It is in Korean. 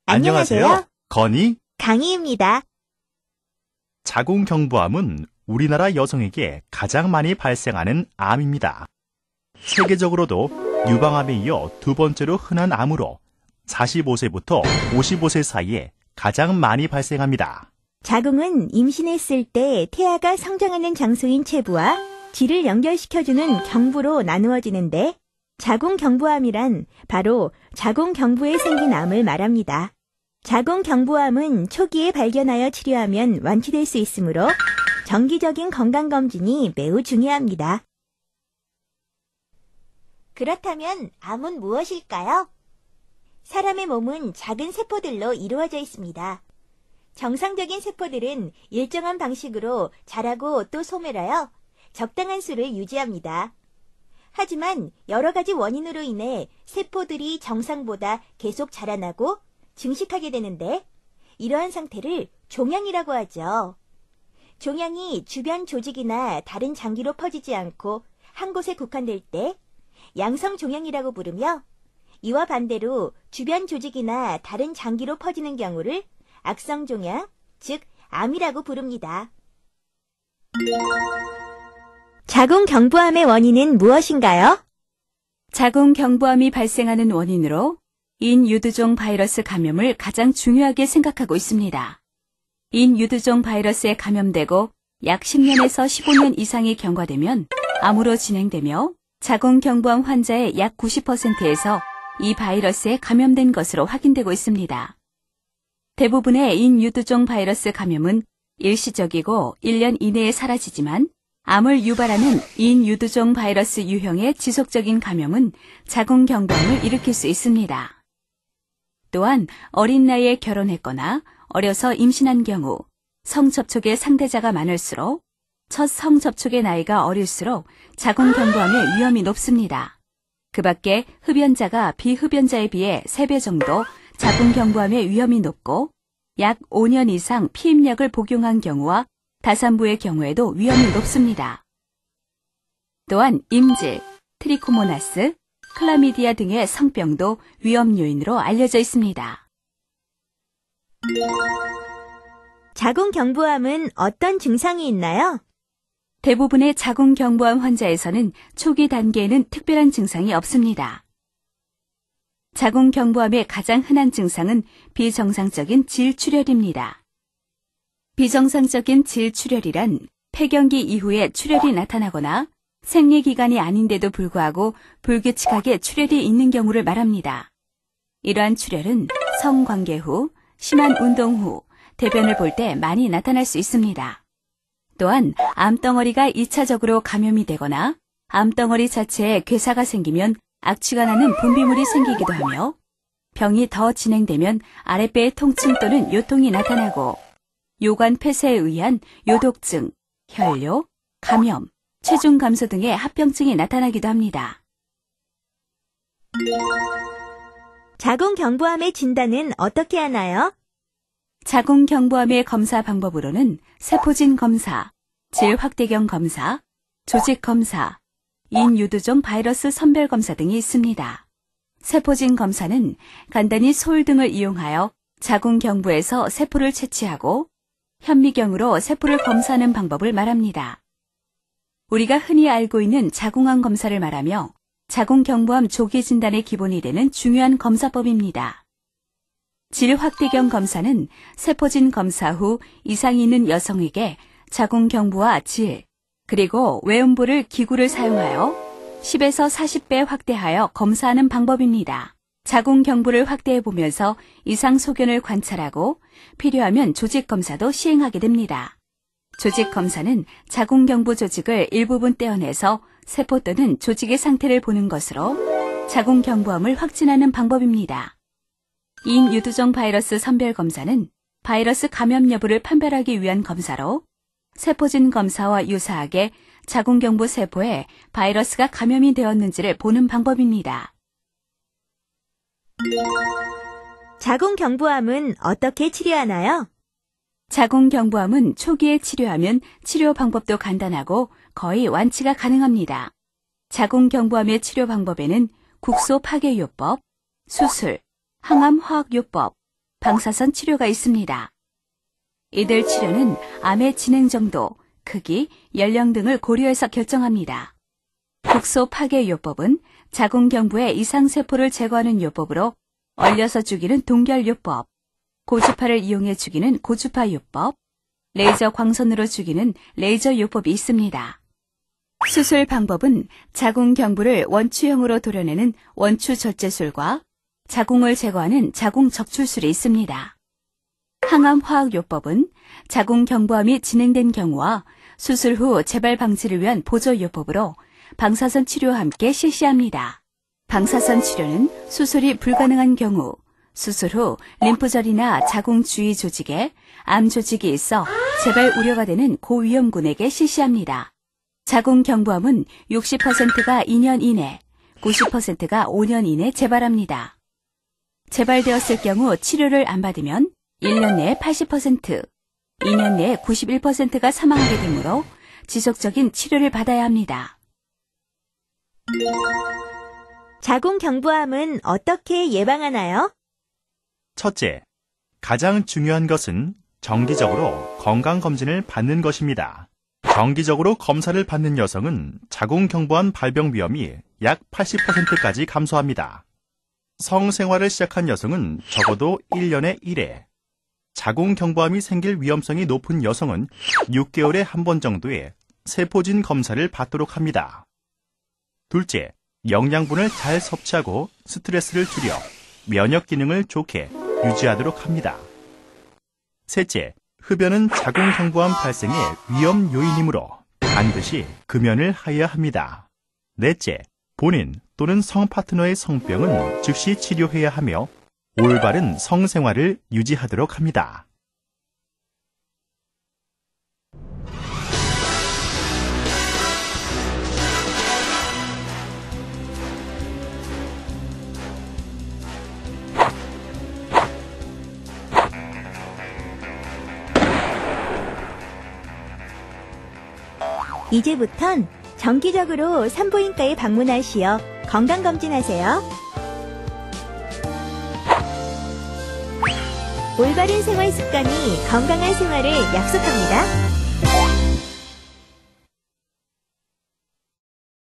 안녕하세요. 건희, 강희입니다. 자궁경부암은 우리나라 여성에게 가장 많이 발생하는 암입니다. 세계적으로도 유방암에 이어 두 번째로 흔한 암으로 45세부터 55세 사이에 가장 많이 발생합니다. 자궁은 임신했을 때 태아가 성장하는 장소인 체부와 질을 연결시켜주는 경부로 나누어지는데 자궁경부암이란 바로 자궁경부에 생긴 암을 말합니다. 자궁경부암은 초기에 발견하여 치료하면 완치될 수 있으므로 정기적인 건강검진이 매우 중요합니다. 그렇다면 암은 무엇일까요? 사람의 몸은 작은 세포들로 이루어져 있습니다. 정상적인 세포들은 일정한 방식으로 자라고 또 소멸하여 적당한 수를 유지합니다. 하지만 여러 가지 원인으로 인해 세포들이 정상보다 계속 자라나고 증식하게 되는데 이러한 상태를 종양이라고 하죠. 종양이 주변 조직이나 다른 장기로 퍼지지 않고 한 곳에 국한될 때 양성 종양이라고 부르며 이와 반대로 주변 조직이나 다른 장기로 퍼지는 경우를 악성 종양, 즉 암이라고 부릅니다. 자궁경부암의 원인은 무엇인가요? 자궁경부암이 발생하는 원인으로 인유두종 바이러스 감염을 가장 중요하게 생각하고 있습니다. 인유두종 바이러스에 감염되고 약 10년에서 15년 이상이 경과되면 암으로 진행되며 자궁경부암 환자의 약 90%에서 이 바이러스에 감염된 것으로 확인되고 있습니다. 대부분의 인유두종 바이러스 감염은 일시적이고 1년 이내에 사라지지만 암을 유발하는 인유두종 바이러스 유형의 지속적인 감염은 자궁경부암을 일으킬 수 있습니다. 또한 어린 나이에 결혼했거나 어려서 임신한 경우 성접촉의 상대자가 많을수록 첫 성접촉의 나이가 어릴수록 자궁경부암의 위험이 높습니다. 그 밖에 흡연자가 비흡연자에 비해 3배 정도 자궁경부암의 위험이 높고 약 5년 이상 피임약을 복용한 경우와 다산부의 경우에도 위험이 높습니다. 또한 임질, 트리코모나스, 클라미디아 등의 성병도 위험 요인으로 알려져 있습니다. 자궁경부암은 어떤 증상이 있나요? 대부분의 자궁경부암 환자에서는 초기 단계에는 특별한 증상이 없습니다. 자궁경부암의 가장 흔한 증상은 비정상적인 질출혈입니다. 비정상적인 질출혈이란 폐경기 이후에 출혈이 나타나거나 생리기간이 아닌데도 불구하고 불규칙하게 출혈이 있는 경우를 말합니다. 이러한 출혈은 성관계 후, 심한 운동 후, 대변을 볼 때 많이 나타날 수 있습니다. 또한 암덩어리가 2차적으로 감염이 되거나 암덩어리 자체에 괴사가 생기면 악취가 나는 분비물이 생기기도 하며 병이 더 진행되면 아랫배의 통증 또는 요통이 나타나고 요관 폐쇄에 의한 요독증, 혈뇨, 감염, 체중 감소 등의 합병증이 나타나기도 합니다. 자궁경부암의 진단은 어떻게 하나요? 자궁경부암의 검사 방법으로는 세포진 검사, 질확대경 검사, 조직 검사, 인유두종 바이러스 선별 검사 등이 있습니다. 세포진 검사는 간단히 솔 등을 이용하여 자궁경부에서 세포를 채취하고 현미경으로 세포를 검사하는 방법을 말합니다. 우리가 흔히 알고 있는 자궁암 검사를 말하며 자궁경부암 조기 진단의 기본이 되는 중요한 검사법입니다. 질확대경 검사는 세포진 검사 후 이상이 있는 여성에게 자궁경부와 질, 그리고 외음부를 기구를 사용하여 10에서 40배 확대하여 검사하는 방법입니다. 자궁경부를 확대해 보면서 이상 소견을 관찰하고 필요하면 조직 검사도 시행하게 됩니다. 조직 검사는 자궁경부 조직을 일부분 떼어내서 세포 또는 조직의 상태를 보는 것으로 자궁경부암을 확진하는 방법입니다. 인유두종 바이러스 선별 검사는 바이러스 감염 여부를 판별하기 위한 검사로 세포진 검사와 유사하게 자궁경부 세포에 바이러스가 감염이 되었는지를 보는 방법입니다. 자궁경부암은 어떻게 치료하나요? 자궁경부암은 초기에 치료하면 치료 방법도 간단하고 거의 완치가 가능합니다. 자궁경부암의 치료 방법에는 국소 파괴요법, 수술, 항암화학요법, 방사선 치료가 있습니다. 이들 치료는 암의 진행 정도, 크기, 연령 등을 고려해서 결정합니다. 국소 파괴요법은 자궁경부의 이상세포를 제거하는 요법으로 얼려서 죽이는 동결요법, 고주파를 이용해 죽이는 고주파요법, 레이저 광선으로 죽이는 레이저요법이 있습니다. 수술 방법은 자궁경부를 원추형으로 도려내는 원추절제술과 자궁을 제거하는 자궁적출술이 있습니다. 항암화학요법은 자궁경부암이 진행된 경우와 수술 후 재발 방지를 위한 보조요법으로 방사선 치료와 함께 실시합니다. 방사선 치료는 수술이 불가능한 경우, 수술 후 림프절이나 자궁 주위 조직에 암 조직이 있어 재발 우려가 되는 고위험군에게 실시합니다. 자궁경부암은 60%가 2년 이내, 90%가 5년 이내 재발합니다. 재발되었을 경우 치료를 안 받으면 1년 내에 80%, 2년 내에 91%가 사망하게 되므로 지속적인 치료를 받아야 합니다. 자궁경부암은 어떻게 예방하나요? 첫째, 가장 중요한 것은 정기적으로 건강검진을 받는 것입니다. 정기적으로 검사를 받는 여성은 자궁경부암 발병 위험이 약 80%까지 감소합니다. 성생활을 시작한 여성은 적어도 1년에 1회, 자궁경부암이 생길 위험성이 높은 여성은 6개월에 한 번 정도의 세포진 검사를 받도록 합니다. 둘째, 영양분을 잘 섭취하고 스트레스를 줄여 면역 기능을 좋게 유지하도록 합니다. 셋째, 흡연은 자궁경부암 발생의 위험 요인이므로 반드시 금연을 하여야 합니다. 넷째, 본인 또는 성파트너의 성병은 즉시 치료해야 하며 올바른 성생활을 유지하도록 합니다. 이제부턴 정기적으로 산부인과에 방문하시어 건강검진하세요. 올바른 생활 습관이 건강한 생활을 약속합니다.